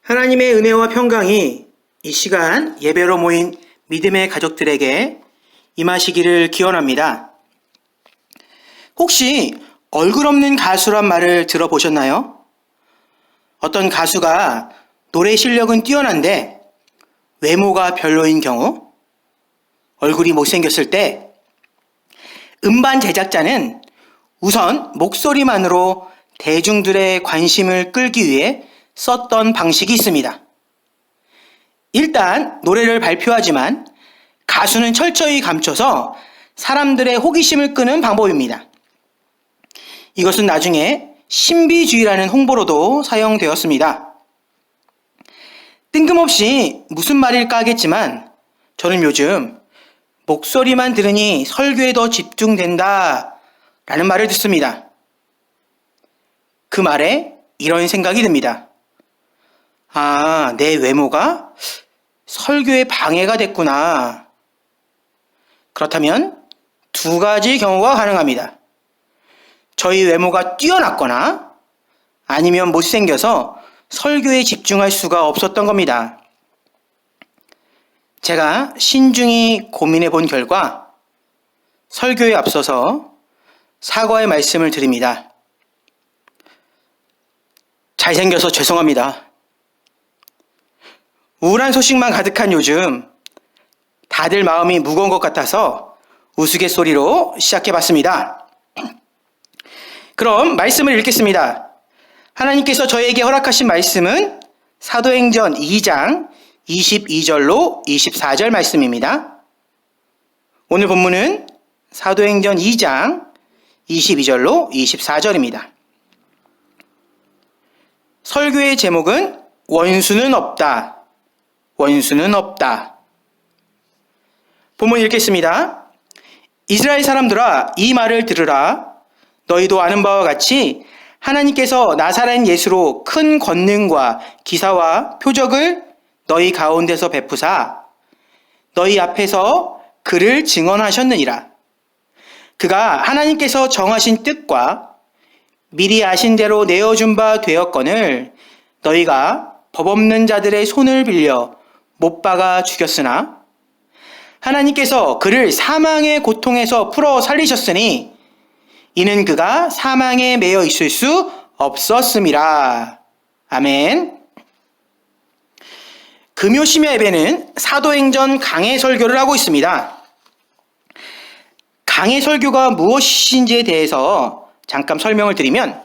하나님의 은혜와 평강이 이 시간 예배로 모인 믿음의 가족들에게 임하시기를 기원합니다. 혹시 얼굴 없는 가수란 말을 들어보셨나요? 어떤 가수가 노래 실력은 뛰어난데 외모가 별로인 경우, 얼굴이 못생겼을 때 음반 제작자는 우선 목소리만으로 대중들의 관심을 끌기 위해 썼던 방식이 있습니다. 일단 노래를 발표하지만 가수는 철저히 감춰서 사람들의 호기심을 끄는 방법입니다. 이것은 나중에 신비주의라는 홍보로도 사용되었습니다. 뜬금없이 무슨 말일까 하겠지만 저는 요즘 목소리만 들으니 설교에 더 집중된다 라는 말을 듣습니다. 그 말에 이런 생각이 듭니다. 내 외모가 설교에 방해가 됐구나. 그렇다면 두 가지 경우가 가능합니다. 저희 외모가 뛰어났거나 아니면 못생겨서 설교에 집중할 수가 없었던 겁니다. 제가 신중히 고민해 본 결과 설교에 앞서서 사과의 말씀을 드립니다. 잘생겨서 죄송합니다. 우울한 소식만 가득한 요즘 다들 마음이 무거운 것 같아서 우스갯소리로 시작해봤습니다. 그럼 말씀을 읽겠습니다. 하나님께서 저에게 허락하신 말씀은 사도행전 2장 22절로 24절 말씀입니다. 오늘 본문은 사도행전 2장 22절로 24절입니다. 설교의 제목은 원수는 없다. 원수는 없다. 본문 읽겠습니다. 이스라엘 사람들아, 이 말을 들으라. 너희도 아는 바와 같이 하나님께서 나사렛 예수로 큰 권능과 기사와 표적을 너희 가운데서 베푸사 너희 앞에서 그를 증언하셨느니라. 그가 하나님께서 정하신 뜻과 미리 아신 대로 내어준 바 되었거늘 너희가 법 없는 자들의 손을 빌려 못 박아 죽였으나 하나님께서 그를 사망의 고통에서 풀어 살리셨으니 이는 그가 사망에 매여 있을 수 없었음이라. 아멘. 금요 심야 예배는 사도행전 강해 설교를 하고 있습니다. 강해 설교가 무엇인지에 대해서 잠깐 설명을 드리면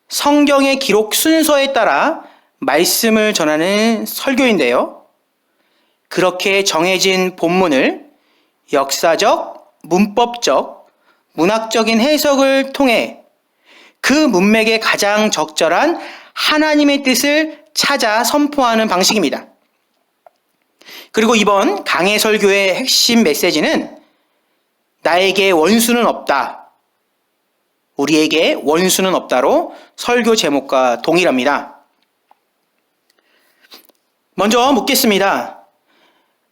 성경의 기록 순서에 따라 말씀을 전하는 설교인데요. 그렇게 정해진 본문을 역사적, 문법적, 문학적인 해석을 통해 그 문맥에 가장 적절한 하나님의 뜻을 찾아 선포하는 방식입니다. 그리고 이번 강해 설교의 핵심 메시지는 나에게 원수는 없다. 우리에게 원수는 없다로 설교 제목과 동일합니다. 먼저 묻겠습니다.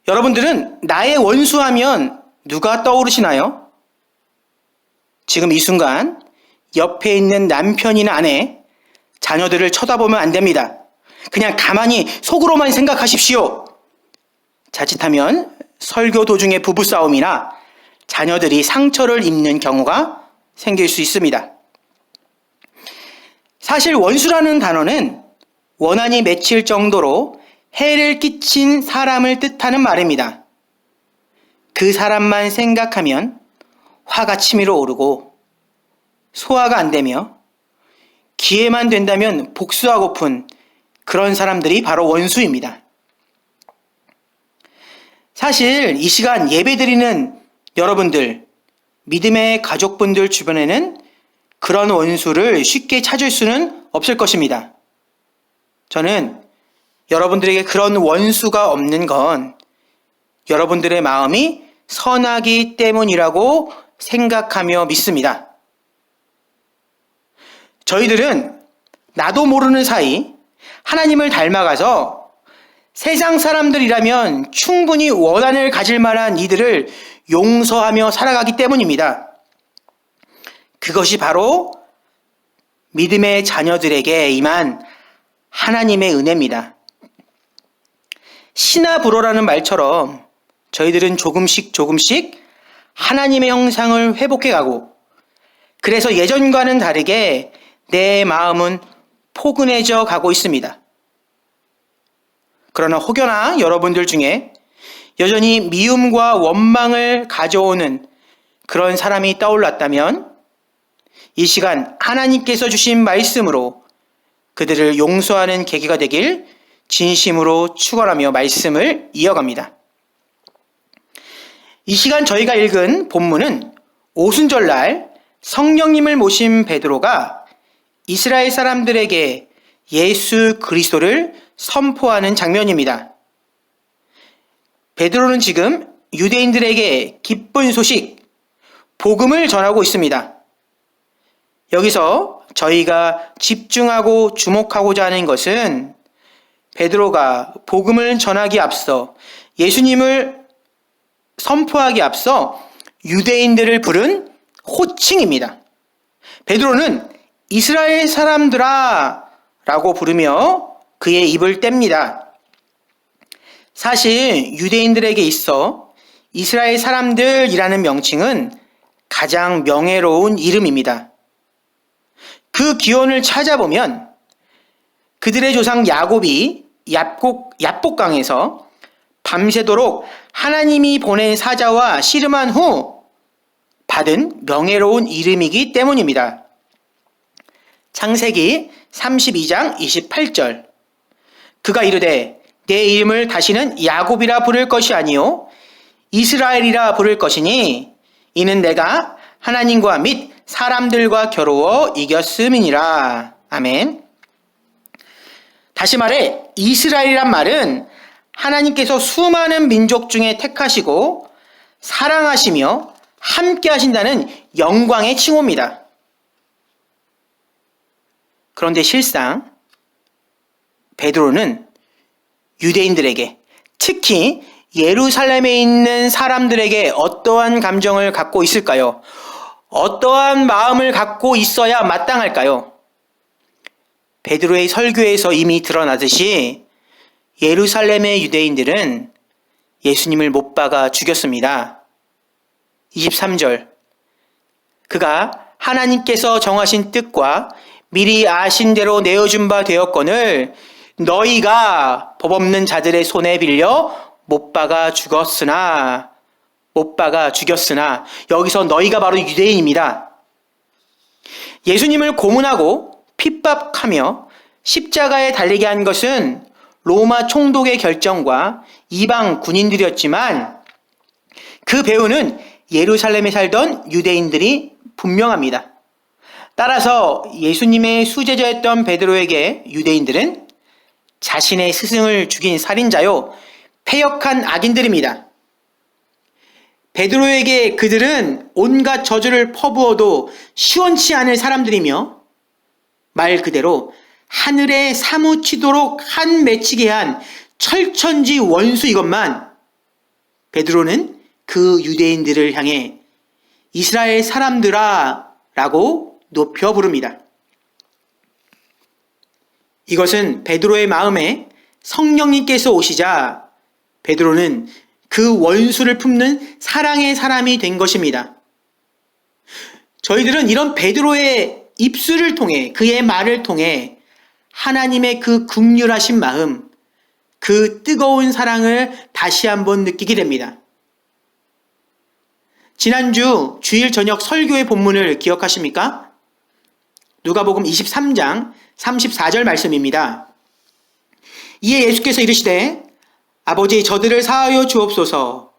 여러분들은 나의 원수하면 누가 떠오르시나요? 지금 이 순간 옆에 있는 남편이나 아내, 자녀들을 쳐다보면 안 됩니다. 그냥 가만히 속으로만 생각하십시오. 자칫하면 설교 도중에 부부싸움이나 자녀들이 상처를 입는 경우가 생길 수 있습니다. 사실 원수라는 단어는 원한이 맺힐 정도로 해를 끼친 사람을 뜻하는 말입니다. 그 사람만 생각하면 화가 치밀어 오르고 소화가 안 되며 기회만 된다면 복수하고픈 그런 사람들이 바로 원수입니다. 사실 이 시간 예배드리는 여러분들, 믿음의 가족분들 주변에는 그런 원수를 쉽게 찾을 수는 없을 것입니다. 저는 여러분들에게 그런 원수가 없는 건 여러분들의 마음이 선하기 때문이라고 생각하며 믿습니다. 저희들은 나도 모르는 사이 하나님을 닮아가서 세상 사람들이라면 충분히 원한을 가질 만한 이들을 용서하며 살아가기 때문입니다. 그것이 바로 믿음의 자녀들에게 임한 하나님의 은혜입니다. 시나브로라는 말처럼 저희들은 조금씩 하나님의 형상을 회복해가고, 그래서 예전과는 다르게 내 마음은 포근해져 가고 있습니다. 그러나 혹여나 여러분들 중에 여전히 미움과 원망을 가져오는 그런 사람이 떠올랐다면 이 시간 하나님께서 주신 말씀으로 그들을 용서하는 계기가 되길 진심으로 축원하며 말씀을 이어갑니다. 이 시간 저희가 읽은 본문은 오순절날 성령님을 모신 베드로가 이스라엘 사람들에게 예수 그리스도를 선포하는 장면입니다. 베드로는 지금 유대인들에게 기쁜 소식, 복음을 전하고 있습니다. 여기서 저희가 집중하고 주목하고자 하는 것은 베드로가 복음을 전하기 앞서, 예수님을 선포하기 앞서 유대인들을 부른 호칭입니다. 베드로는 이스라엘 사람들아 라고 부르며 그의 입을 뗍니다. 사실 유대인들에게 있어 이스라엘 사람들이라는 명칭은 가장 명예로운 이름입니다. 그 기원을 찾아보면 그들의 조상 야곱이 야복강에서 밤새도록 하나님이 보낸 사자와 씨름한 후 받은 명예로운 이름이기 때문입니다. 창세기 32장 28절, 그가 이르되 내 이름을 다시는 야곱이라 부를 것이 아니요 이스라엘이라 부를 것이니 이는 내가 하나님과 및 사람들과 겨루어 이겼음이니라. 아멘. 다시 말해 이스라엘이란 말은 하나님께서 수많은 민족 중에 택하시고 사랑하시며 함께 하신다는 영광의 칭호입니다. 그런데 실상 베드로는 유대인들에게, 특히 예루살렘에 있는 사람들에게 어떠한 감정을 갖고 있을까요? 어떠한 마음을 갖고 있어야 마땅할까요? 베드로의 설교에서 이미 드러나듯이 예루살렘의 유대인들은 예수님을 못 박아 죽였습니다. 23절, 그가 하나님께서 정하신 뜻과 미리 아신 대로 내어준 바 되었거늘 너희가 법 없는 자들의 손에 빌려 못 박아 죽였으나, 여기서 너희가 바로 유대인입니다. 예수님을 고문하고 핍박하며 십자가에 달리게 한 것은 로마 총독의 결정과 이방 군인들이었지만 그 배후는 예루살렘에 살던 유대인들이 분명합니다. 따라서 예수님의 수제자였던 베드로에게 유대인들은 자신의 스승을 죽인 살인자요, 패역한 악인들입니다. 베드로에게 그들은 온갖 저주를 퍼부어도 시원치 않을 사람들이며 말 그대로 하늘에 사무치도록 한 맺히게 한 철천지 원수이건만 베드로는 그 유대인들을 향해 이스라엘 사람들아 라고 높여 부릅니다. 이것은 베드로의 마음에 성령님께서 오시자 베드로는 그 원수를 품는 사랑의 사람이 된 것입니다. 저희들은 이런 베드로의 입술을 통해, 그의 말을 통해 하나님의 그 긍휼하신 마음, 그 뜨거운 사랑을 다시 한번 느끼게 됩니다. 지난주 주일 저녁 설교의 본문을 기억하십니까? 누가복음 23장 34절 말씀입니다. 이에 예수께서 이르시되 아버지 저들을 사하여 주옵소서,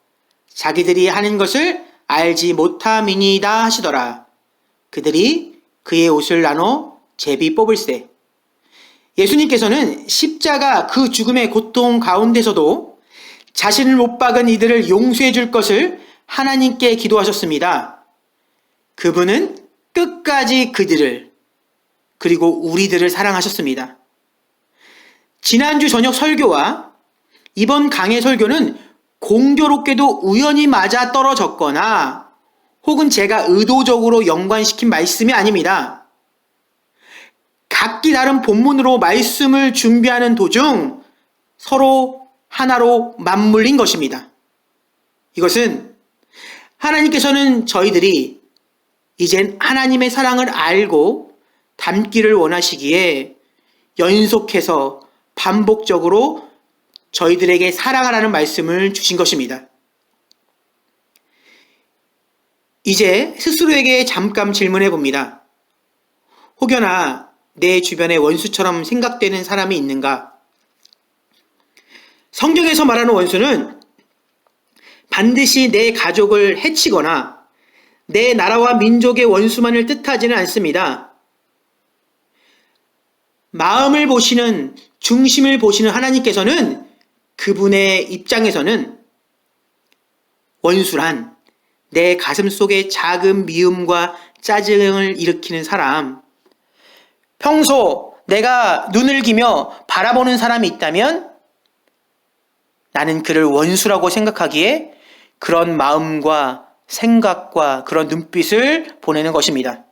자기들이 하는 것을 알지 못함이니이다 하시더라. 그들이 그의 옷을 나눠 제비 뽑을세. 예수님께서는 십자가 그 죽음의 고통 가운데서도 자신을 못 박은 이들을 용서해 줄 것을 하나님께 기도하셨습니다. 그분은 끝까지 그들을, 그리고 우리들을 사랑하셨습니다. 지난주 저녁 설교와 이번 강의 설교는 공교롭게도 우연히 맞아 떨어졌거나 혹은 제가 의도적으로 연관시킨 말씀이 아닙니다. 각기 다른 본문으로 말씀을 준비하는 도중 서로 하나로 맞물린 것입니다. 이것은 하나님께서는 저희들이 이젠 하나님의 사랑을 알고 닮기를 원하시기에 연속해서 반복적으로 저희들에게 사랑하라는 말씀을 주신 것입니다. 이제 스스로에게 잠깐 질문해 봅니다. 혹여나 내 주변에 원수처럼 생각되는 사람이 있는가? 성경에서 말하는 원수는 반드시 내 가족을 해치거나 내 나라와 민족의 원수만을 뜻하지는 않습니다. 마음을 보시는, 중심을 보시는 하나님께서는 그분의 입장에서는 원수란 내 가슴 속에 작은 미움과 짜증을 일으키는 사람, 평소 내가 눈을 기며 바라보는 사람이 있다면 나는 그를 원수라고 생각하기에 그런 마음과 생각과 그런 눈빛을 보내는 것입니다.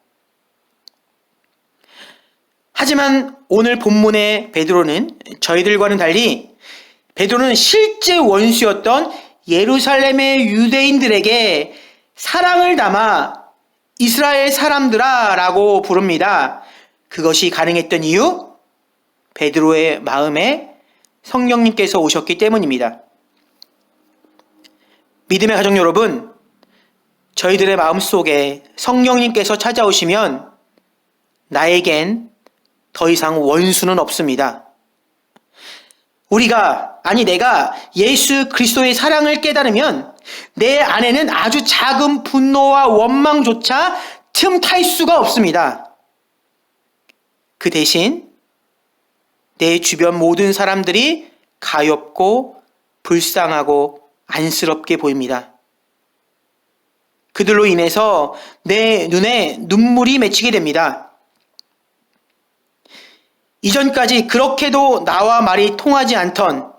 하지만 오늘 본문의 베드로는 저희들과는 달리 베드로는 실제 원수였던 예루살렘의 유대인들에게 사랑을 담아 이스라엘 사람들아 라고 부릅니다. 그것이 가능했던 이유? 베드로의 마음에 성령님께서 오셨기 때문입니다. 믿음의 가족 여러분, 저희들의 마음속에 성령님께서 찾아오시면 나에겐 더 이상 원수는 없습니다. 내가 예수 그리스도의 사랑을 깨달으면 내 안에는 아주 작은 분노와 원망조차 틈탈 수가 없습니다. 그 대신 내 주변 모든 사람들이 가엾고 불쌍하고 안쓰럽게 보입니다. 그들로 인해서 내 눈에 눈물이 맺히게 됩니다. 이전까지 그렇게도 나와 말이 통하지 않던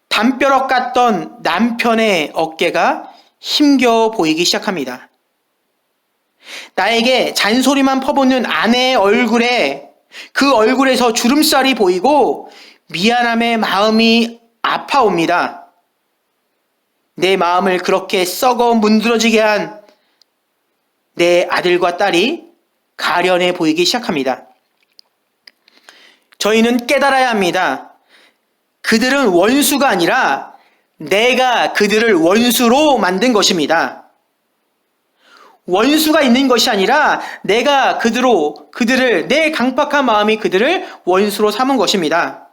담벼락 같던 남편의 어깨가 힘겨워 보이기 시작합니다. 나에게 잔소리만 퍼붓는 아내의 얼굴에 그 얼굴에서 주름살이 보이고 미안함의 마음이 아파옵니다. 내 마음을 그렇게 썩어 문드러지게 한 내 아들과 딸이 가련해 보이기 시작합니다. 저희는 깨달아야 합니다. 그들은 원수가 아니라 내가 그들을 원수로 만든 것입니다. 원수가 있는 것이 아니라 내가 그들을 내 강팍한 마음이 그들을 원수로 삼은 것입니다.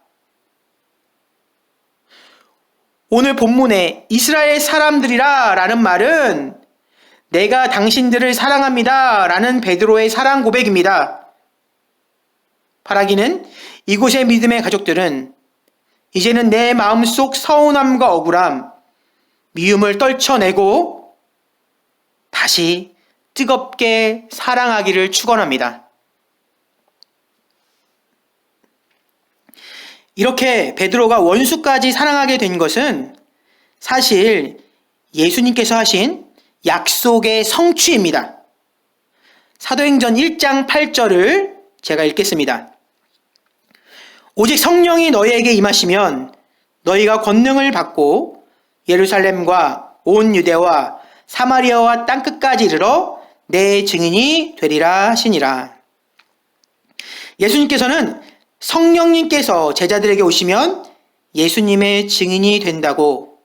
오늘 본문에 이스라엘 사람들이라 라는 말은 내가 당신들을 사랑합니다 라는 베드로의 사랑 고백입니다. 바라기는 이곳의 믿음의 가족들은 이제는 내 마음속 서운함과 억울함, 미움을 떨쳐내고 다시 뜨겁게 사랑하기를 축원합니다. 이렇게 베드로가 원수까지 사랑하게 된 것은 사실 예수님께서 하신 약속의 성취입니다. 사도행전 1장 8절을 제가 읽겠습니다. 오직 성령이 너희에게 임하시면 너희가 권능을 받고 예루살렘과 온 유대와 사마리아와 땅끝까지 이르러 내 증인이 되리라 하시니라. 예수님께서는 성령님께서 제자들에게 오시면 예수님의 증인이 된다고,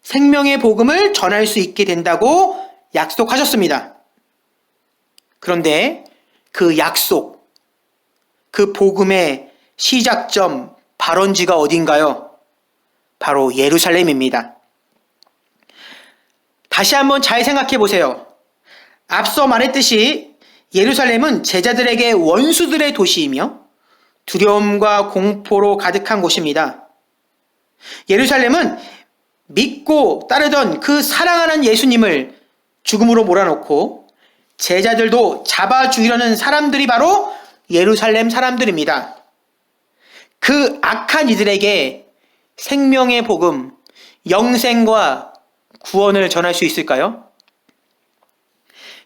생명의 복음을 전할 수 있게 된다고 약속하셨습니다. 그런데 그 약속, 그 복음의 시작점, 발원지가 어딘가요? 바로 예루살렘입니다. 다시 한번 잘 생각해 보세요. 앞서 말했듯이 예루살렘은 제자들에게 원수들의 도시이며 두려움과 공포로 가득한 곳입니다. 예루살렘은 믿고 따르던 그 사랑하는 예수님을 죽음으로 몰아넣고 제자들도 잡아 죽이려는 사람들이 바로 예루살렘 사람들입니다. 그 악한 이들에게 생명의 복음, 영생과 구원을 전할 수 있을까요?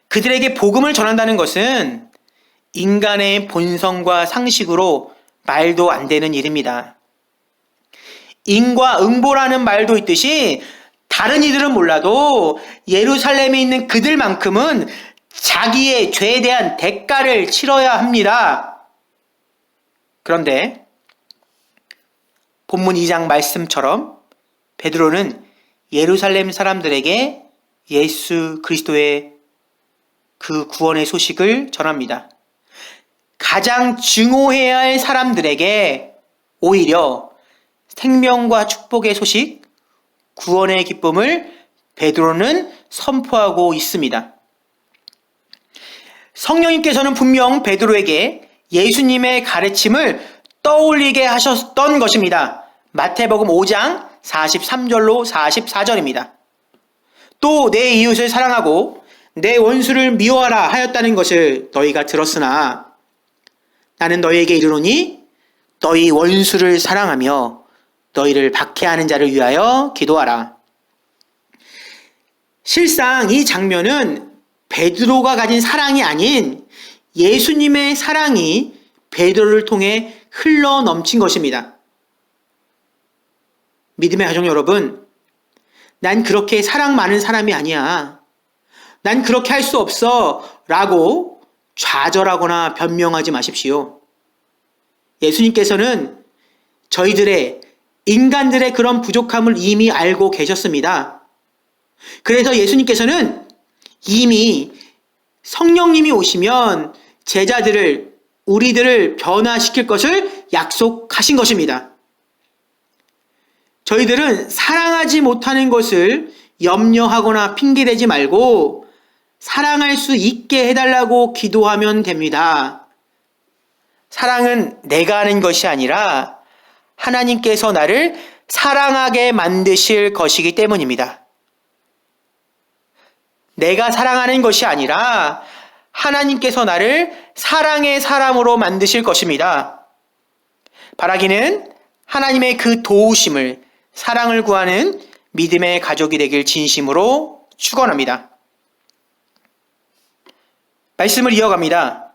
그들에게 복음을 전한다는 것은 인간의 본성과 상식으로 말도 안 되는 일입니다. 인과응보라는 말도 있듯이 다른 이들은 몰라도 예루살렘에 있는 그들만큼은 자기의 죄에 대한 대가를 치러야 합니다. 그런데 본문 2장 말씀처럼 베드로는 예루살렘 사람들에게 예수 그리스도의 그 구원의 소식을 전합니다. 가장 증오해야 할 사람들에게 오히려 생명과 축복의 소식, 구원의 기쁨을 베드로는 선포하고 있습니다. 성령님께서는 분명 베드로에게 예수님의 가르침을 떠올리게 하셨던 것입니다. 마태복음 5장 43절로 44절입니다. 또 내 이웃을 사랑하고 내 원수를 미워하라 하였다는 것을 너희가 들었으나 나는 너희에게 이르노니 너희 원수를 사랑하며 너희를 박해하는 자를 위하여 기도하라. 실상 이 장면은 베드로가 가진 사랑이 아닌 예수님의 사랑이 베드로를 통해 흘러 넘친 것입니다. 믿음의 가족 여러분, 난 그렇게 사랑 많은 사람이 아니야. 난 그렇게 할 수 없어. 라고 좌절하거나 변명하지 마십시오. 예수님께서는 저희들의 인간들의 그런 부족함을 이미 알고 계셨습니다. 그래서 예수님께서는 이미 성령님이 오시면 제자들을, 우리들을 변화시킬 것을 약속하신 것입니다. 저희들은 사랑하지 못하는 것을 염려하거나 핑계대지 말고 사랑할 수 있게 해달라고 기도하면 됩니다. 사랑은 내가 하는 것이 아니라 하나님께서 나를 사랑하게 만드실 것이기 때문입니다. 내가 사랑하는 것이 아니라 하나님께서 나를 사랑의 사람으로 만드실 것입니다. 바라기는 하나님의 그 도우심을, 사랑을 구하는 믿음의 가족이 되길 진심으로 축원합니다. 말씀을 이어갑니다.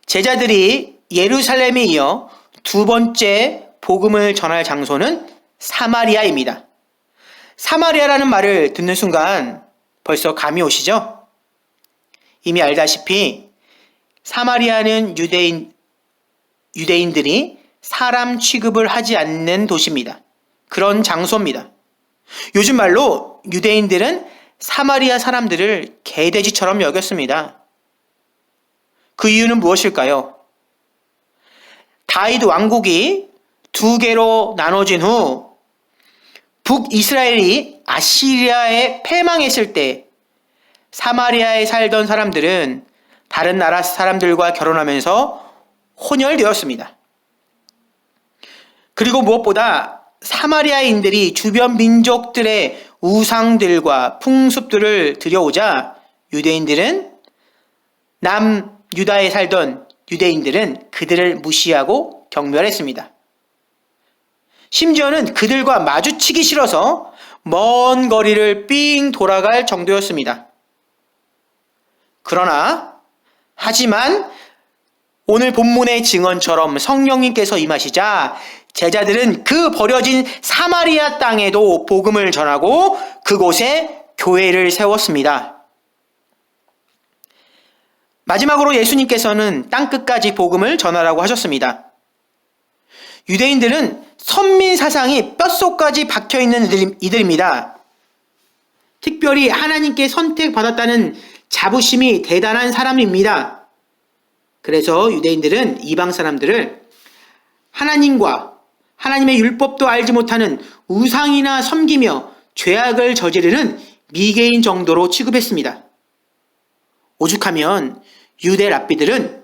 제자들이 예루살렘에 이어 두 번째 복음을 전할 장소는 사마리아입니다. 사마리아라는 말을 듣는 순간 벌써 감이 오시죠? 이미 알다시피 사마리아는 유대인들이 사람 취급을 하지 않는 도시입니다. 그런 장소입니다. 요즘 말로 유대인들은 사마리아 사람들을 개돼지처럼 여겼습니다. 그 이유는 무엇일까요? 다윗 왕국이 두 개로 나눠진 후 북이스라엘이 아시리아에 패망했을 때 사마리아에 살던 사람들은 다른 나라 사람들과 결혼하면서 혼혈되었습니다. 그리고 무엇보다 사마리아인들이 주변 민족들의 우상들과 풍습들을 들여오자 유대인들은 남유다에 살던 유대인들은 그들을 무시하고 경멸했습니다. 심지어는 그들과 마주치기 싫어서 먼 거리를 삥 돌아갈 정도였습니다. 하지만 오늘 본문의 증언처럼 성령님께서 임하시자 제자들은 그 버려진 사마리아 땅에도 복음을 전하고 그곳에 교회를 세웠습니다. 마지막으로 예수님께서는 땅끝까지 복음을 전하라고 하셨습니다. 유대인들은 선민 사상이 뼛속까지 박혀있는 이들입니다. 특별히 하나님께 선택받았다는 자부심이 대단한 사람입니다. 그래서 유대인들은 이방 사람들을 하나님과 하나님의 율법도 알지 못하는 우상이나 섬기며 죄악을 저지르는 미개인 정도로 취급했습니다. 오죽하면 유대 랍비들은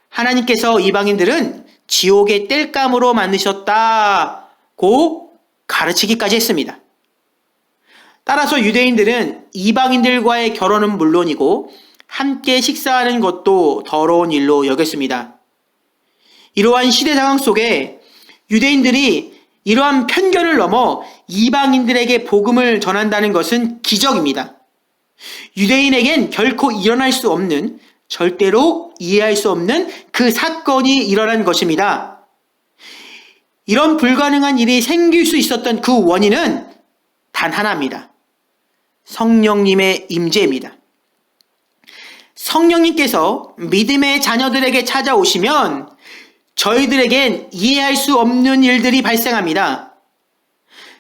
하나님께서 이방인들은 지옥의 땔감으로 만드셨다고 가르치기까지 했습니다. 따라서 유대인들은 이방인들과의 결혼은 물론이고 함께 식사하는 것도 더러운 일로 여겼습니다. 이러한 시대 상황 속에 유대인들이 이러한 편견을 넘어 이방인들에게 복음을 전한다는 것은 기적입니다. 유대인에겐 결코 일어날 수 없는 절대로 이해할 수 없는 그 사건이 일어난 것입니다. 이런 불가능한 일이 생길 수 있었던 그 원인은 단 하나입니다. 성령님의 임재입니다. 성령님께서 믿음의 자녀들에게 찾아오시면 저희들에겐 이해할 수 없는 일들이 발생합니다.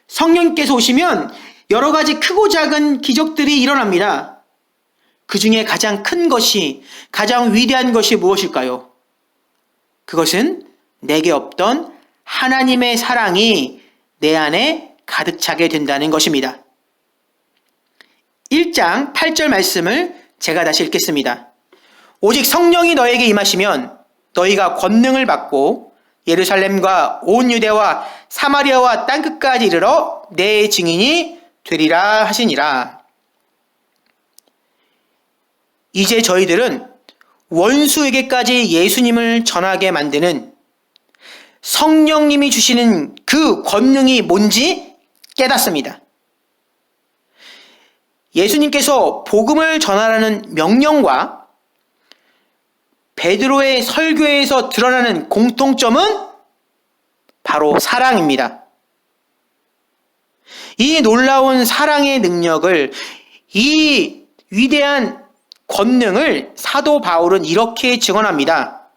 성령님께서 오시면 여러 가지 크고 작은 기적들이 일어납니다. 그 중에 가장 큰 것이, 가장 위대한 것이 무엇일까요? 그것은 내게 없던 하나님의 사랑이 내 안에 가득 차게 된다는 것입니다. 1장 8절 말씀을 제가 다시 읽겠습니다. 오직 성령이 너에게 임하시면 너희가 권능을 받고 예루살렘과 온 유대와 사마리아와 땅끝까지 이르러 내 증인이 되리라 하시니라. 이제 저희들은 원수에게까지 예수님을 전하게 만드는 성령님이 주시는 그 권능이 뭔지 깨닫습니다. 예수님께서 복음을 전하라는 명령과 베드로의 설교에서 드러나는 공통점은 바로 사랑입니다. 이 놀라운 사랑의 능력을, 이 위대한 권능을 사도 바울은 이렇게 증언합니다.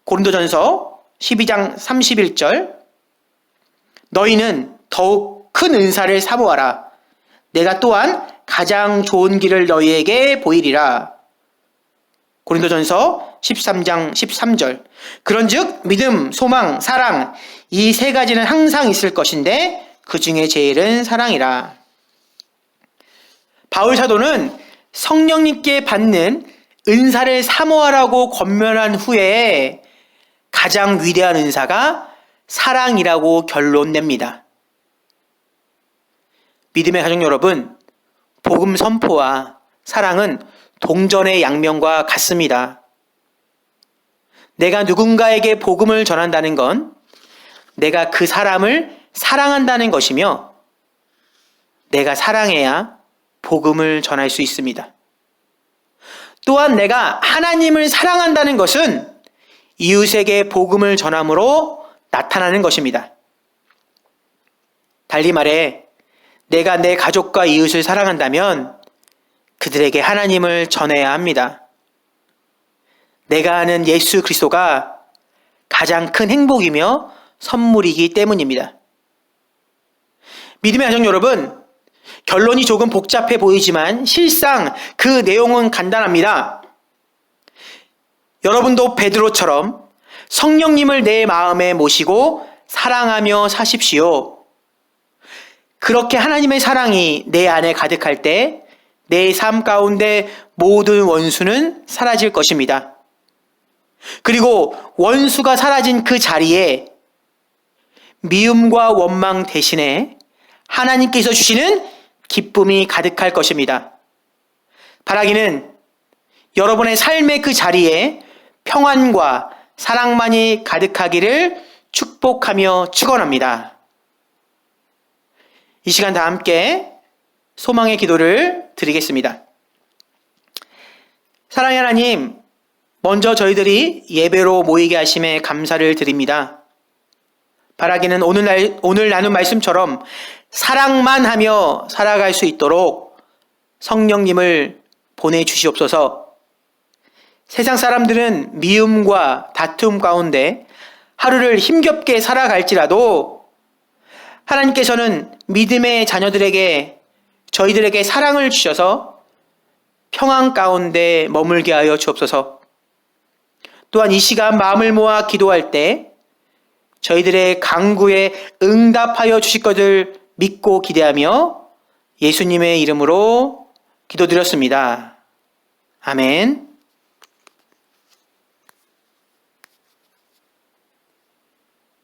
고린도전서 12장 31절, 너희는 더욱 큰 은사를 사모하라. 내가 또한 가장 좋은 길을 너희에게 보이리라. 고린도전서 13장 13절. 그런즉 믿음, 소망, 사랑, 이 세 가지는 항상 있을 것인데 그 중에 제일은 사랑이라. 바울 사도는 성령님께 받는 은사를 사모하라고 권면한 후에 가장 위대한 은사가 사랑이라고 결론 냅니다. 믿음의 가족 여러분, 복음 선포와 사랑은 동전의 양면과 같습니다. 내가 누군가에게 복음을 전한다는 건 내가 그 사람을 사랑한다는 것이며 내가 사랑해야 복음을 전할 수 있습니다. 또한 내가 하나님을 사랑한다는 것은 이웃에게 복음을 전함으로 나타나는 것입니다. 달리 말해 내가 내 가족과 이웃을 사랑한다면 그들에게 하나님을 전해야 합니다. 내가 아는 예수 그리스도가 가장 큰 행복이며 선물이기 때문입니다. 믿음의 가족 여러분, 결론이 조금 복잡해 보이지만 실상 그 내용은 간단합니다. 여러분도 베드로처럼 성령님을 내 마음에 모시고 사랑하며 사십시오. 그렇게 하나님의 사랑이 내 안에 가득할 때 내 삶 가운데 모든 원수는 사라질 것입니다. 그리고 원수가 사라진 그 자리에 미움과 원망 대신에 하나님께서 주시는 기쁨이 가득할 것입니다. 바라기는 여러분의 삶의 그 자리에 평안과 사랑만이 가득하기를 축복하며 축원합니다. 이 시간 다 함께 소망의 기도를 드리겠습니다. 사랑의 하나님, 먼저 저희들이 예배로 모이게 하심에 감사를 드립니다. 바라기는 오늘 나눈 말씀처럼 사랑만 하며 살아갈 수 있도록 성령님을 보내주시옵소서. 세상 사람들은 미움과 다툼 가운데 하루를 힘겹게 살아갈지라도 하나님께서는 믿음의 자녀들에게, 저희들에게 사랑을 주셔서 평안 가운데 머물게 하여 주옵소서. 또한 이 시간 마음을 모아 기도할 때 저희들의 간구에 응답하여 주실 것을 믿고 기대하며 예수님의 이름으로 기도드렸습니다. 아멘.